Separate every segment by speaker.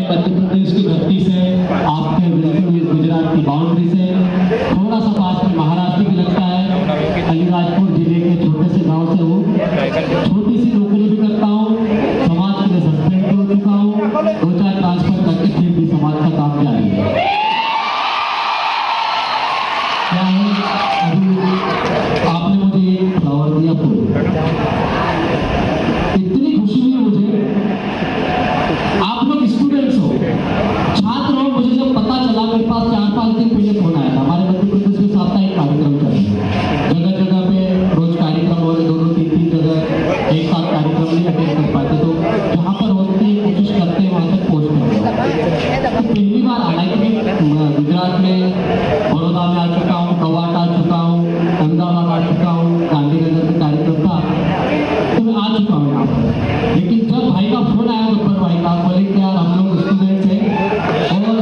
Speaker 1: मध्य प्रदेश की धरती से, आपके बिल्कुल ये गुजरात की बाउंड्री से, थोड़ा सा पास में महाराष्ट्र भी लगता है। अलीराजपुर जिले के छोटे से गांव से हूँ। छोटी सी नौकरी भी करता हूँ, समाज के लिए सस्पेंड भी हो चुका हूँ, 2-4 ट्रांसफर करके फिर भी समाज का काम जारी है। क्या है, अभी आपने मुझे एक फ्लावर दिया, फूल, इतनी खुशी हुई मुझे। आप लोग स्टूडेंट्स हो, छात्र हो। मुझे जब पता चला, मेरे पास 4-5 दिन पहले फोन आया था। हमारे मध्य प्रदेश में साप्ताहिक कार्यक्रम चल रहे हैं, जगह जगह पे रोज कार्यक्रम हो रहे, 2-3 जगह एक साथ कार्यक्रम नहीं अटेंड कर पाते, तो जहाँ पर होते हैं कोशिश करते हैं वहाँ तक पहुँच कर। तो पहली बार हालांकि गुजरात में बड़ौदा में आ चुका हूँ, कवाट आ चुका हूँ, अहमदाबाद आ चुका हूँ, गांधीनगर में कार्यक्रम था, तो मैं आ चुका हूँ यहाँ पर। लेकिन जब भाई का फोन आया गब्बर भाई का, बोले कि यार हम लोग स्टूडेंट्स हैं और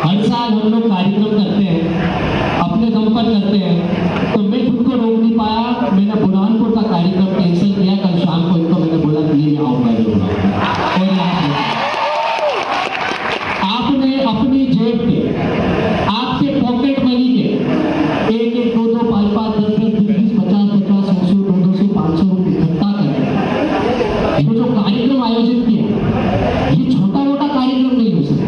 Speaker 1: हर साल हम लोग कार्यक्रम करते हैं, अपने दम पर करते हैं, तो मैं खुद को रोक नहीं पाया। मैंने बुरहानपुर का कार्यक्रम कैंसिल किया। कल शाम को इनको मैंने बोला कि ये आऊँगा जरूर। और आपने अपनी जेब के, आपके पॉकेट मनी के 1-1, 2-2, 5-5, 10-10, 20-20, 50-50, 100, 200, 500 रुपये इकट्ठा कर ये जो कार्यक्रम आयोजित किया, ये छोटा मोटा कार्यक्रम नहीं हो सकता।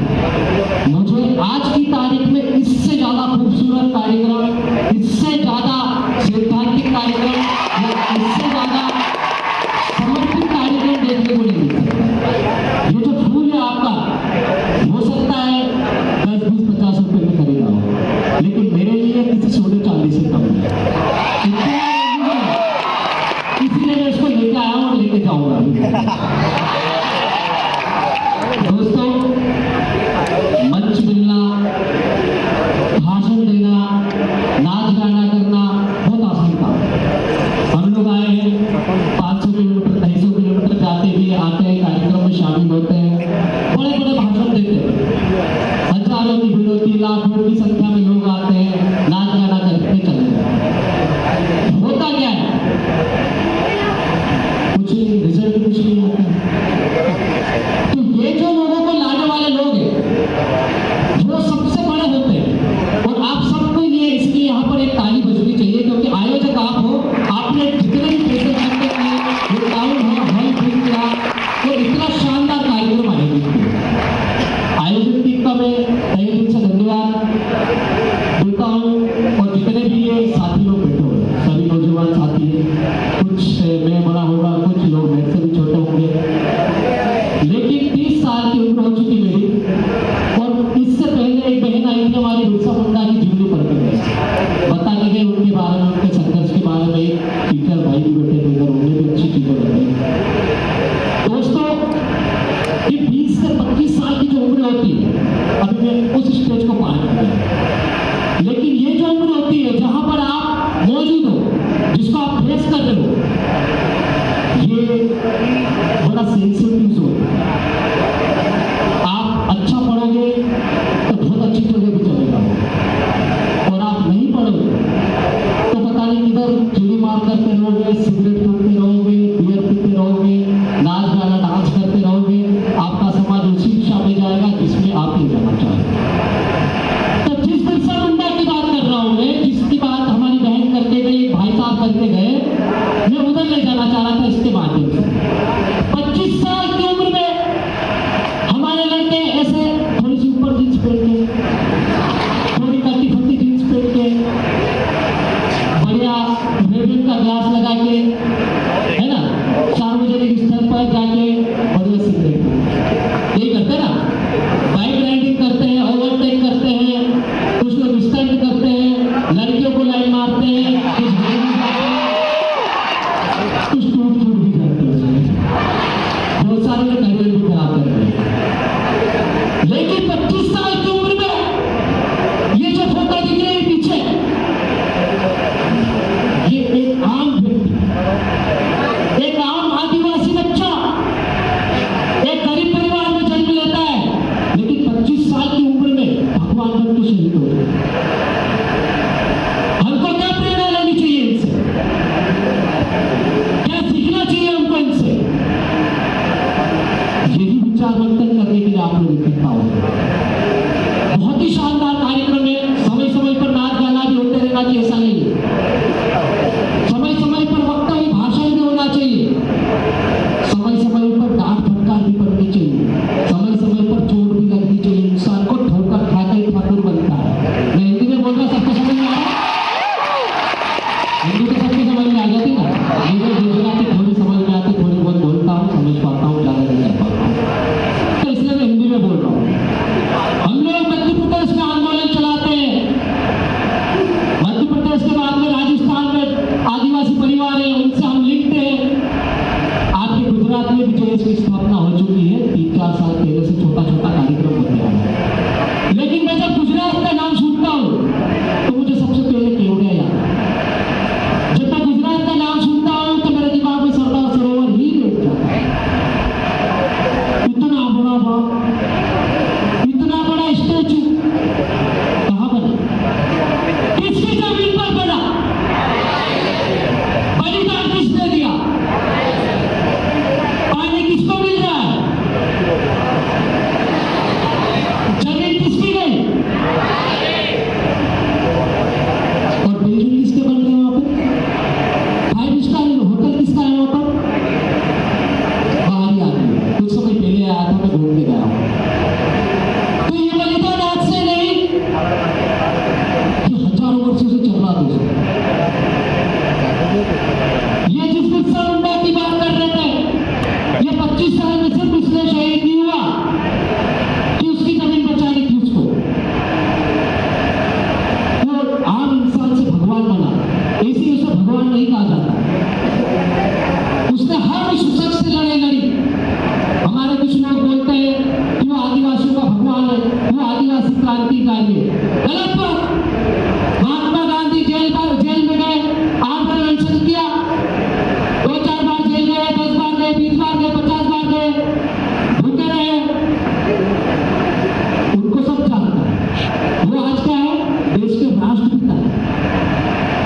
Speaker 1: मुझे आज की तारीख में इससे ज्यादा खूबसूरत कार्यक्रम, इससे ज्यादा सैद्धांतिक कार्यक्रम, इससे ज्यादा समर्पित कार्यक्रम देखने को नहीं मिल सकता। ये जो फूल है आपका, हो सकता है 10-20-50 रुपए में खरीदा हो, लेकिन मेरे लिए किसी सोने चांदी से कम है। इसीलिए मैं इसको लेके आया हूँ और लेके जाऊंगा। दोस्तों, मंच मिलना, भाषण देना, नाच गाना करना बहुत आसान काम। हम लोग आए हैं 500 किलोमीटर, 250 किलोमीटर जाते भी आते हैं, कार्यक्रम में शामिल होते हैं, बड़े बड़े भाषण देते हैं, हजारों की भीड़ होती, लाखों की संख्या में लोग आते हैं, नाच गाना करके चले जाते। होता क्या है, कुछ रिजल्ट कुछ नहीं होता। तो ये जो लोगों को लाने वाले लोग हैं, वो सबसे बड़े होते हैं। और आप सबको ये इसलिए यहाँ पर एक ताली बजनी चाहिए, क्योंकि आयोजक आप हो। आपने जितने भी पैसे खर्चे किए, ये टाउन हॉल बुक किया, तो इतना शानदार कार्यक्रम आयोजित किया। आयोजक टीम का मैं तहे दिल से धन्यवाद देता हूँ। और जितने भी ये साथी लोग बैठे हुए, सभी नौजवान साथी, कुछ मैं बड़ा होगा, कुछ लोग मेरे से भी छोटे होंगे, लेकिन 30 साल की उम्र हो चुकी मेरी। और इससे पहले एक बहन आई थी हमारी, बिरसा मुंडा की जीवनी पढ़ के बता के गए उनके बारे में, उनके संघर्ष के बारे में। एक टीचर भाई भी बैठे थे इधर, उन्हें भी अच्छी चीजें बताई। दोस्तों, ये 20 से 25 साल की जो उम्र होती है, अभी मैं उस स्टेज को पार कर गया, लेकिन ये जो उम्र होती है जहां पर आप मौजूद हो, जिसको आप फेस कर रहे हो, ये बड़ा सेंसिटिव जोन है। आप अच्छा पढ़ोगे तो बहुत अच्छी जगह भी चलेगा, और आप नहीं पढ़ोगे तो पता नहीं किधर चूड़ी मार करते रहोगे, सिगरेट पीते रहोगे, बियर पीते रहोगे, नाच गाना डांस करते रहोगे। आपका समाज उसी दिशा में जाएगा जिसमें आप नहीं जाना चाहते। तो जिस बिरसा मुंडा की बात कर रहा हूं मैं, जिसकी बात हमारी बहन करके गई, भाई साहब करके गए, मैं उधर ले जाना चाह रहा था इसके माध्यम से। 25 साल की उम्र में हमारे लड़के ऐसे थोड़ी सी ऊपर जींस पहन के, थोड़ी कटी फटी जींस पहन के, बढ़िया रेबिन का ग्लास लगा के, है ना, सार्वजनिक स्थल पर जाके बढ़िया सिगरेट यही करते ना, बाइक राइडिंग करते हैं, ओवरटेक करते हैं, कुछ लोग स्टंट करते हैं, लड़कियों को लाइन मारते हैं, कुछ टूट भी जाते हैं, बहुत सारे लोग करियर भी खराब कर रहे हैं। लेकिन 25 साल की उम्र में ये जो फोटो दिख रही है पीछे, ये एक आम व्यक्ति, एक आम आदिवासी बच्चा, एक गरीब परिवार में जन्म लेता है, लेकिन 25 साल की उम्र में भगवान बन के शहीद हो गए। हमको क्या प्रेरणा लेनी चाहिए इनसे, क्या सीखना चाहिए हमको इनसे? विचार मंथन करने के लिए आप लोग इकट्ठा हो। बहुत ही शानदार कार्यक्रम है। समय समय पर नाच गाना भी होते रहना चाहिए, ऐसा नहीं है। समय समय पर वक्तव्य भाषण भी होना चाहिए। समय समय पर डांट फटकार भी पड़नी चाहिए। समय समय पर चोट भी लगनी चाहिए। इंसान को ठोकर खाकर ठाकुर बनता है। मैं हिंदी में बोल रहा, सबको समझ में आ रहा है? हिंदी तो सबको समझ में आ जाती ना। मुझे गुजराती थोड़ी समझ में आती, थोड़ी बहुत बोलता हूँ, समझ पाता हूँ, ज़्यादा नहीं कर पाता हूँ, तो इसलिए मैं हिंदी में बोल रहा हूँ। हम लोग मध्य प्रदेश में आंदोलन चलाते हैं। मध्य प्रदेश के बाद में राजस्थान में आदिवासी परिवार है, उनसे हम लिखते हैं। आपके गुजरात में भी जेएस की स्थापना हो चुकी है। 3-4 साल पहले से छोटा छोटा कार्यक्रम होते हैं। लेकिन मैं जब गुजरात का नाम सुनता हूँ तो मुझे सबसे पहले केवड़िया याद है। जब मैं गुजरात का नाम सुनता हूँ तो मेरे दिमाग में सरदार सरोवर ही बैठ जाता है। इतना बड़ा बाग, इतना बड़ा स्टैचू कहाँ बना? किसकी जमीन पर बना? बलिदान किसने दिया? पानी किसको मिल रहा है? जमीन किसकी गई? और बिल्डिंग किसके बन गए वहां पर? 5 स्टार होटल किसका है वहां पर? बाहरी आदमी। कुछ समय पहले आया था, मैं घूम के गया हूँ। तो ये बलिदान आज से नहीं, ये हजारों वर्षों से चल रहा था। ये जिस बिरसा मुंडा की बात कर रहे थे, ये 25 साल में सिर्फ इसलिए शहीद नहीं हुआ कि उसकी जमीन बचानी थी उसको। वो आम इंसान से भगवान बना, ऐसी उसे भगवान नहीं कहा जाता। उसने हर उस शख्स से लड़ाई लड़ी। हमारे कुछ लोग बोलते हैं कि वो आदिवासियों का भगवान है, वो आदिवासी क्रांतिकारी है। गलत बात। महात्मा गांधी जेल में गए, 8 बार अनशन किया, 2-4 बार जेल गए, 10 बार गए, 20 बार गए, 50 बार गए, भूखे रहे। उनको सब जानता है। वो आज क्या है? देश के राष्ट्रपिता है।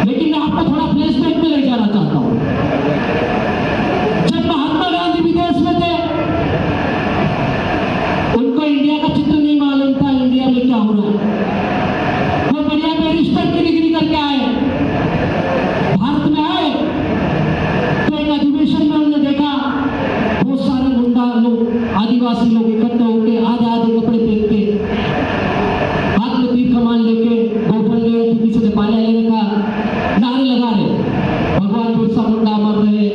Speaker 1: लेकिन मैं आपको थोड़ा फ्लैशबैक में ले जाना चाहता हूँ। जब महात्मा गांधी विदेश में थे, उनको इंडिया का चित्र नहीं मालूम था, इंडिया में क्या हो रहा है। वो बढ़िया बैरिस्टर की डिग्री करके आए, भारत में आए तो एक अधिवेशन में उन्होंने देखा बहुत सारे गुंडा लोग, आदिवासी लोग इकट्ठे होकर आधे आधे कपड़े पहन के, हाथ में तीर कमान लेके, गोफल ले पीछे से पाले ले रखा, नारे लगा रहे, भगवान बिरसा मुंडा मर रहे,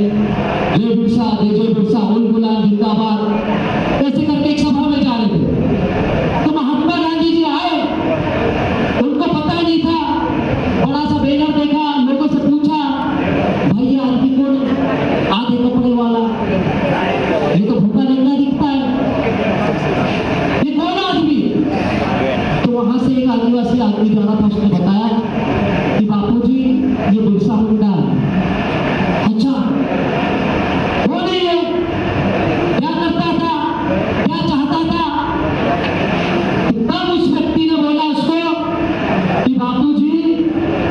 Speaker 1: जय बिरसा, जय बिरसा, उल गुलाम जिंदाबाद, ऐसे करके एक सभा में जा रहे थे। तो महात्मा गांधी जी आए, उनको पता नहीं था, बड़ा सा बैनर देखा, लोगों से पूछा, भैया आदमी कौन है? आधे कपड़े वाला, ये तो भूखा नंगा दिखता है, ये कौन आदमी? तो वहां से एक आदिवासी आदमी जा रहा था, उसने बताया कि बापूजी ये बिरसा मुंडा है। अच्छा, वो नहीं है? क्या करता था, क्या चाहता था? तब उस व्यक्ति ने बोला उसको कि बापूजी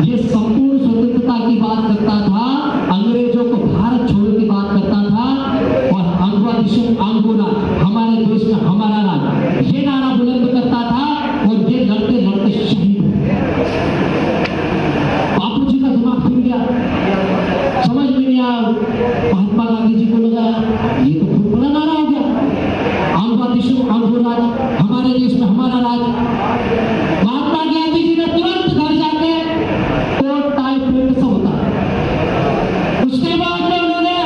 Speaker 1: ये संपूर्ण स्वतंत्रता की बात करता था, अंग्रेजों को भारत छोड़ने की बात करता था, और अंगोरा हमारे देश में हमारा राज, ये नारा बुलंद करता था, और ये लड़ते लड़ते शहीद हो गए। बापूजी का दिमाग खुल गया, समझ में नहीं आया। महात्मा गांधी जी को लगा ये तो बहुत बड़ा नारा हो गया, अंगोरा हमारे देश में हमारा राज। महात्मा गांधी जी ने तुरंत घर जाके कोट टाई पैंट सब होता, उसके बाद में उन्होंने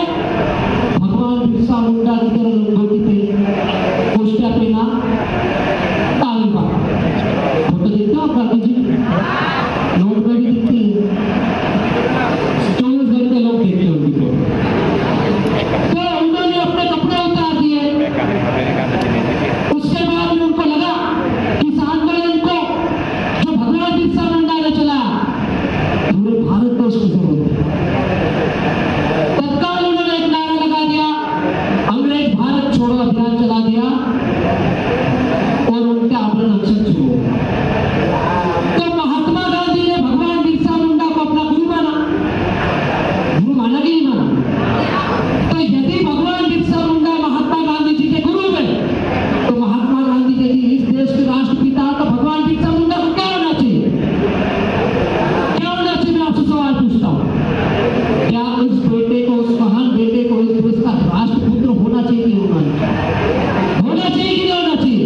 Speaker 1: भगवान बिरसा मुंडा की तरह लंगोटी पहनी, पोस्टर पहना, ताली बांधा। फोटो देखते हो आप गांधी जी? नोट में भी दिखती है, 24 घंटे लोग देखते हैं उनकी फोटो। तो उन्होंने अपने कपड़े उतार दिए। उसके बाद में उनको लगा कि इस आंदोलन को जो भगवान बिरसा मुंडा ने चलाया, पूरे भारत देश को जरूरत है। तत्काल उन्होंने एक नारा लगा दिया, अंग्रेज भारत छोड़ो अभियान चला दिया, और उनके आंदोलन अक्षर शुरू हो गया। तो महात्मा गांधी ने भगवान बिरसा मुंडा को अपना गुरु माना। गुरु माना कि नहीं माना? तो यदि भगवान बिरसा मुंडा महात्मा गांधी जी के गुरु में, क्रांति होना चाहिए कि नहीं होना चाहिए?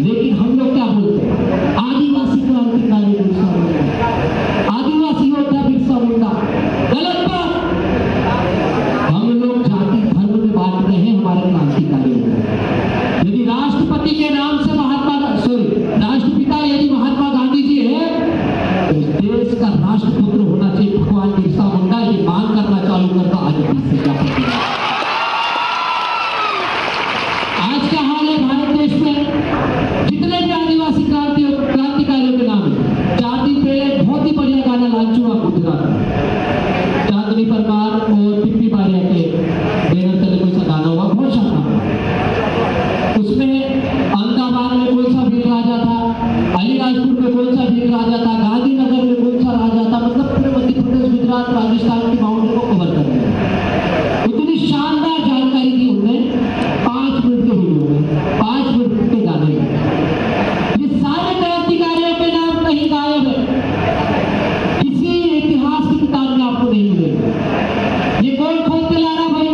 Speaker 1: लेकिन हम लोग क्या बोलते हैं? आदिवासी क्रांतिकारी बिरसा मुंडा, आदिवासी योद्धा बिरसा मुंडा। गलत बात। हम लोग जाति धर्म में बांट रहे हैं हमारे क्रांतिकारियों को। यदि राष्ट्रपति के नाम से राष्ट्रपिता यदि महात्मा गांधी जी है, तो इस देश का राष्ट्रपुत्र होना चाहिए भगवान बिरसा मुंडा। ये मांग करना चालू करता आज आज क्या हाल है भारत देश में? जितने भी आदिवासी क्रांतिकारियों के नाम है। 4 दिन पहले बहुत ही बढ़िया गाना लॉन्च हुआ गुजरात में, चांदनी परमार और पिप्पी बारिया के बैनर तले कोई सा गाना हुआ, बहुत शानदार। उसमें अहमदाबाद में कौन सा वीर राजा था, अलीराजपुर में कौन सा वीर राजा था, गांधीनगर में कौन सा राजा था, मतलब पूरे मध्य प्रदेश, गुजरात, राजस्थान की बाउंड्री को कवर कर दिया। इतनी शानदार जानकारी दी उन्होंने 5 मिनट के वीडियो में, 5 मिनट के गाने में। ये सारे क्रांतिकारियों के नाम कहीं गायब है, किसी इतिहास की किताब में आपको नहीं मिलेगा। ये कौन खोद के ला रहा भाई?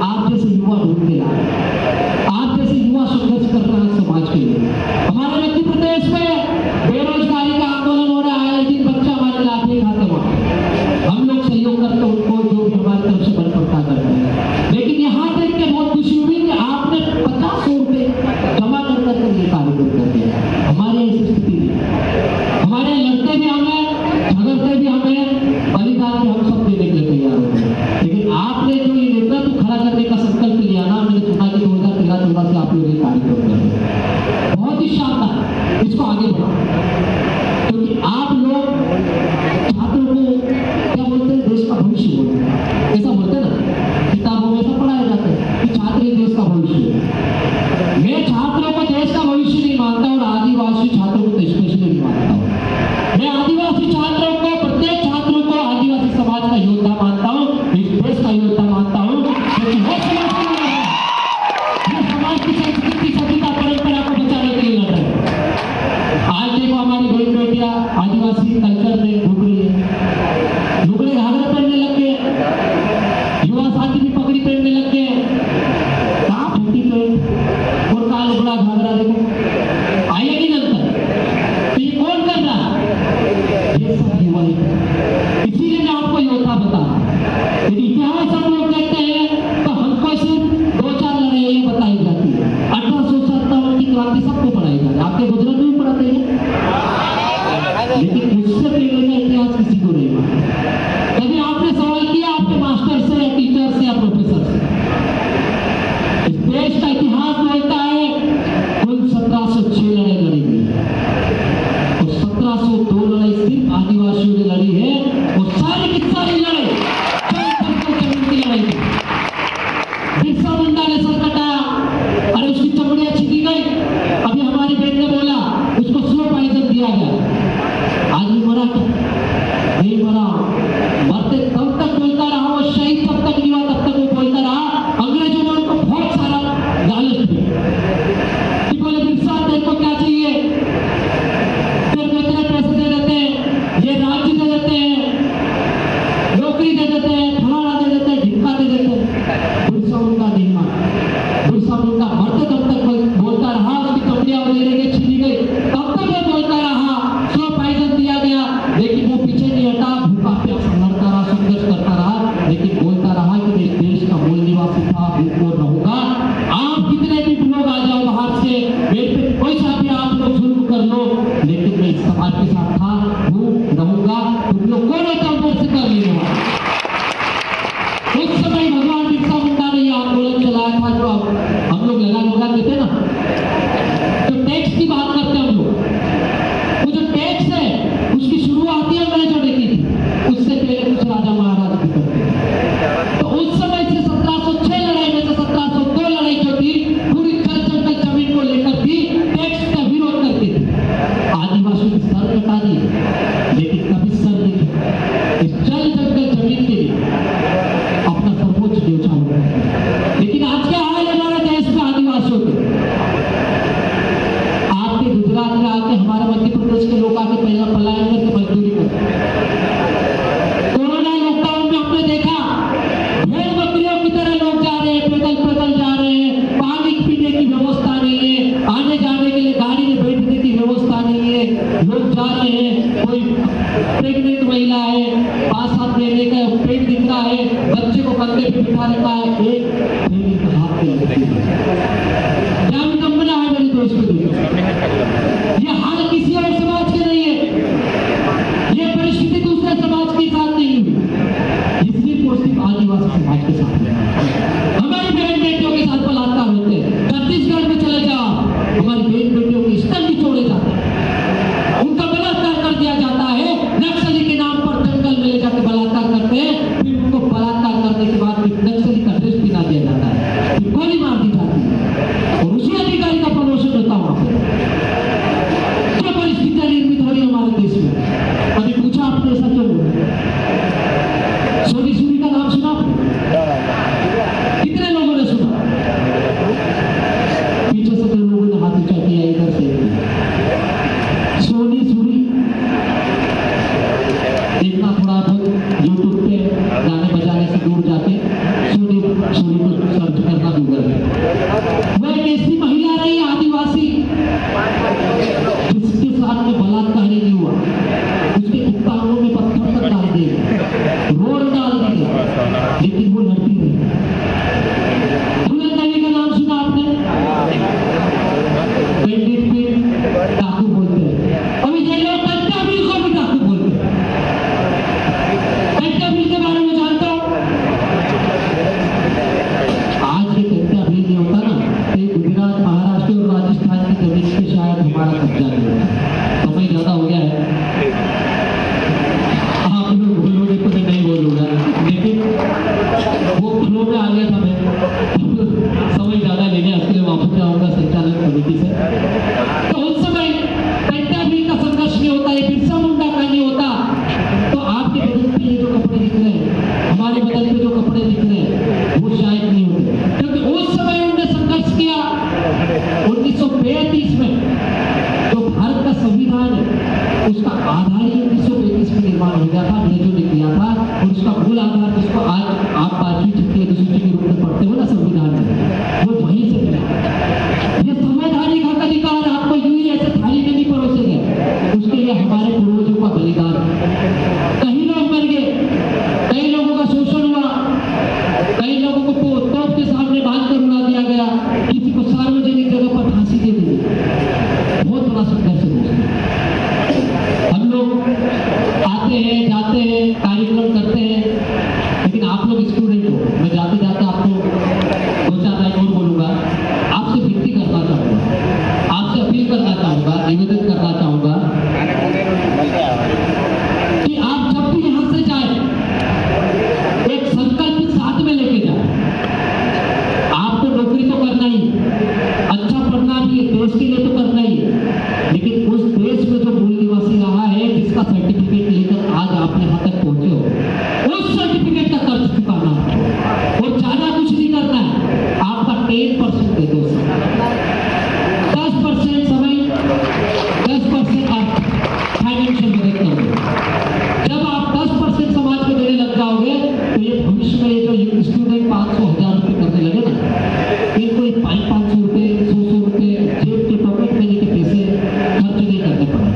Speaker 1: आप जैसे युवा ढूंढ के ला रहे, आप जैसे युवा संघर्ष कर रहे हैं समाज के लिए। हमारे मध्य प्रदेश में बेरोजगारी का आंदोलन हो रहा है, लेकिन बच्चा हमारे लाठी खाते वहां हम लोग सहयोग करते उनको, जो हमारी तरफ से बल पड़ता करते हैं। लेकिन यहाँ देख के बहुत खुशी हुई कि आपने 50 रुपए जमा कर करके ये कार्यक्रम कर दिया। हमारे ऐसी स्थिति नहीं, हमारे लड़ते भी हमें, झगड़ते भी हमें, बलिदान भी हम सब देने के लिए तैयार होते हैं। लेकिन आपने जो ये नेतृत्व खड़ा करने का संकल्प लिया ना, मैंने सुना कि 2013-14 से आप लोग ये कार्यक्रम कर रहे हैं, बहुत ही शानदार। इसको आगे बढ़ाओ, क्योंकि आप लोग छात्रों को क्या बोलते हैं? देश का भविष्य बोलते हैं। ऐसा बोलते हैं ना, किताबों में ऐसा पढ़ाया जाता है कि छात्र ही देश का भविष्य है। मैं छात्रों को देश का भविष्य नहीं मानता और आदिवासी छात्रों को स्पेशली नहीं मानता हूँ। मैं आदिवासी छात्रों को, प्रत्येक छात्रों को आदिवासी समाज का योद्धा मानता हूँ, इस देश का योद्धा मानता हूँ, क्योंकि वो समाज की संस्कृति, सभ्यता, परंपरा को बचाने के लिए लड़ रहे हैं। आज देखो हमारी बहन बेटियां आदिवासी कल्चर में डूब रही है, लुगड़े घाघरे पहनने लग गए, युवा साथी भी पगड़ी पहनने लग गए। कहाँ फटी पैंट और कहाँ लुगड़ा घाघरा, देखो आइए नहीं अंतर। तो ये कौन कर रहा है? ये सब युवा ही। इसीलिए मैं आपको योद्धा बता, यदि इतिहास हम लोग देखते हैं तो हमको सिर्फ 2-4 लड़ाइयाँ बताई जाती है। 1857 की क्रांति सबको पढ़ाई जाती है, आपके गुजरात में भी पढ़ाते हैं, लेकिन उससे पहले का इतिहास किसी को नहीं मालूम। कभी आपने सवाल किया आपके मास्टर से या टीचर से या प्रोफेसर से? इस देश का इतिहास बोलता है कुल 1706 लड़ाई लड़ी गई और 1702 लड़ाई सिर्फ आदिवासियों ने लड़ी है, और सारी की सारी लड़ाई की लड़ाई थी। बिरसा मुंडा ने सर कटाया, अरे उसकी चमड़ियां छिपी गई। अभी हमारी बहन ने बोला उसको स्लो पॉइजन दिया गया। आदमी मरा क्या? नहीं मरा, मरते तब तक बोलता रहा, वो शहीद तब तक नहीं हुआ तब तक वो बोलता रहा। अंग्रेजों ने उनको बहुत सारा लालच दिया कि बोले बिरसा देखो क्या चाहिए, फिर इतने पैसे दे देते हैं, ये राज्य दे देते हैं, नौकरी दे देते हैं, फलाना दे देते हैं, ढिक्का दे देते हैं। बिरसा मुंडा नहीं माना। बिरसा मुंडा मरते तब तक बोलता रहा, उसकी चमड़ियां वगैरह छिपी गई तब तक वो बोलता रहा, स्लो पॉइजन दिया गया, लेकिन वो पीछे नहीं हटा, भूखा प्यासा लड़ता रहा, संघर्ष करता रहा, लेकिन बोलता रहा कि मैं इस देश का मूल निवासी था, भूख रहूंगा। आप कितने भी लोग आ जाओ बाहर से, मेरे पे कोई सा भी आप लोग जुल्म कर लो, लेकिन मैं इस समाज के साथ था, हूँ, रहूंगा। तुम लोग कौन होता ऊपर से कर लेगा? उस समय भगवान बिरसा मुंडा ने यह आंदोलन चलाया था, जो हम लोग लगा देते ना, तो टैक्स की बात करते हैं हम लोग। वो जो टैक्स है उसकी शुरुआत ही अंग्रेजों ने की थी, उससे पहले कुछ राजा महाराजा भी करते थे। तो उस समय से 1706 लड़ाई में से 1702 लड़ाई देता है एक थैली का हाथ में लगती है। क्या विडंबना है मेरे देश में। ये हाल किसी और समाज के नहीं है, ये परिस्थिति दूसरे समाज के साथ नहीं हुई, ये सिर्फ और सिर्फ आदिवासी समाज के साथ है। हमारी बहन बेटियों के साथ बलात्कार होते हैं। छत्तीसगढ़ में चले जाओ, हमारी बहन बेटियों के स्तन निचोड़े जाते हैं, उनका बलात्कार कर दिया जाता है। नक्सली के नाम पर जंगल में ले जाकर बलात्कार करते हैं, फिर उनको बलात्कार करने के बाद नक्सली का ड्रेस पहना दिया जाता है, फिर गोली मार दी जाती है और उसी अधिकारी का प्रमोशन होता है वहां पर। क्या परिस्थितियां निर्मित हो रही है हमारे देश में। कभी पूछा आपने ऐसा क्यों हुआ? सोनी सूरी का नाम सुना आपने? कितने लोगों ने सुना? पीछे से कई लोगों ने हाथ ऊंचा किया, इधर से। सोनी सूरी देखना थोड़ा बहुत यूट्यूब पे गाने बजाने से दूर जाके सोनी सूरी को सर्च करना गूगल पे। वह एक ऐसी महिला रही आदिवासी जिसके साथ में बलात्कार ही नहीं हुआ, उसके कुत्ताओं में पत्थर तक डाल दिए, रोड डाल दिए, लेकिन वो लड़ती रही। दुल्हन देवी का नाम सुना आपने? पंडित भी डाकू बोलते हैं, अभी ये लोग कंटा बिल को भी डाकू बोलते हैं। कंटा बिल के बारे में जानता हूँ। आज ये कंटा बिल नहीं होता ना, तो गुजरात, महाराष्ट्र और राजस्थान की जमीन पे शायद हमारा कब्जा नहीं होता। समय ज्यादा हो गया है, आप लोग बोलोगे तो मैं नहीं बोलूंगा, लेकिन वो फ्लो में आ गया था मैं, समय ज्यादा ले गया, इसके लिए वापस जाऊंगा संचालन कमेटी से। तो उस समय पेंटा बिल का संघर्ष नहीं होता, ये बिरसा मुंडा का नहीं होता, तो आपके बदन पे ये जो कपड़े दिख रहे हैं, हमारे बदन पे जो कपड़े दिख रहे हैं, वो शायद नहीं होते, क्योंकि उस समय उन्होंने संघर्ष किया। 1935 में जो भारत का संविधान है, उसका आधार ही 1935 में निर्माण हो गया था, अंग्रेजों ने किया था, और उसका मूल आधार जिसको आज आप 5वीं छठी अनुसूची के रूप में पढ़ते हो ना संविधान में, वो वहीं से मिला। ये संवैधानिक हक अधिकार आपको यूं ही ऐसे थाली में नहीं परोसे गए, उसके लिए हमारे पूर्वजों का बलिदान। कई लोग मर गए, कई लोगों का शोषण हुआ, कई लोगों को तोप के सामने बांध कर उड़ा दिया गया, किसी को सार्वजनिक जगह पर फांसी दे दी। बहुत बड़ा संघर्ष है। हम लोग आते हैं, जाते हैं, कार्यक्रम करते हैं, लेकिन आप लोग स्टूडेंट हो। मैं जाते जाते आपको 2-4 लाइन और बोलूंगा, आपसे विनती करना चाहूंगा, आपसे अपील करना चाहूंगा, निवेदन करना चाहूंगा कि आप जब भी यहां से जाए, एक संकल्प साथ में लेके जाए। आपको नौकरी तो करना ही, अच्छा पढ़ना भी है, देश के लिए तो करना ही है, लेकिन उस देश में जो मूल निवासी रहा है, जिसका सर्टिफिकेट लेकर आज आप यहाँ तक पहुंचे हो, उस सर्टिफिकेट का कर्ज चुकाना और ज्यादा कुछ नहीं करना है। आपका 10% दे दो, 10% समय, 10% आप फाइनेंशियल मदद करोगे। जब आप 10% समाज को देने लग जाओगे, तो ये भविष्य में ये जो स्टूडेंट 500-1000 रुपये करने लगे ना, इनको 500 रुपये, 100 रुपये जेब के पॉकेट मनी के पैसे खर्च नहीं करने पड़े।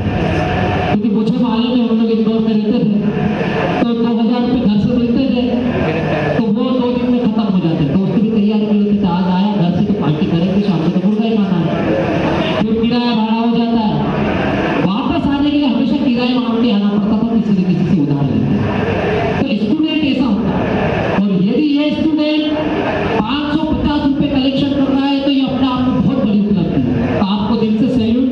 Speaker 1: क्योंकि मुझे मालूम है, हम लोग इंदौर में रहते थे, तो 2000 रुपये घर से मिलते थे, तो वो 2 दिन में खत्म हो जाते। दोस्त भी तैयारी कर लेते थे, आज आया घर से तो पार्टी करेंगे, शाम को तो मुर्गा ही खाना है, फिर किराया भाड़ा हो जाता है। वापस आने के लिए हमेशा किराया मांग के आना पड़ता था, किसी न किसी से उधार लेते। तो स्टूडेंट ऐसा होता है, और यदि ये स्टूडेंट 550 रुपये कलेक्शन कर रहा है, तो ये अपने आप में बहुत बड़ी उपलब्धि है। तो आपको दिल से सैल्यूट,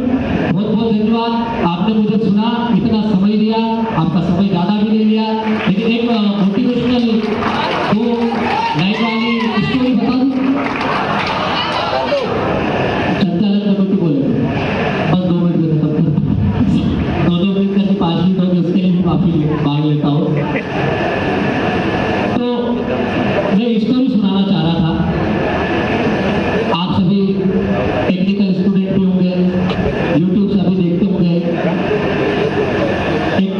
Speaker 1: बहुत बहुत धन्यवाद। आपने मुझे सुना, इतना समय दिया, आपका समय ज्यादा भी नहीं लिया, लेकिन एक मोटिवेशनल 2 लाइन वाली स्टोरी बता दूं। संचालक कमेटी बोले बस 2 मिनट में खत्म कर, 2-2 मिनट करके 5 मिनट हो गए, उसके लिए भी माफी मांग लेता हूँ। तो मैं स्टोरी सुनाना चाह रहा था। आप सभी टेक्निकल स्टूडेंट भी होंगे, यूट्यूब से अभी देखते होंगे। एक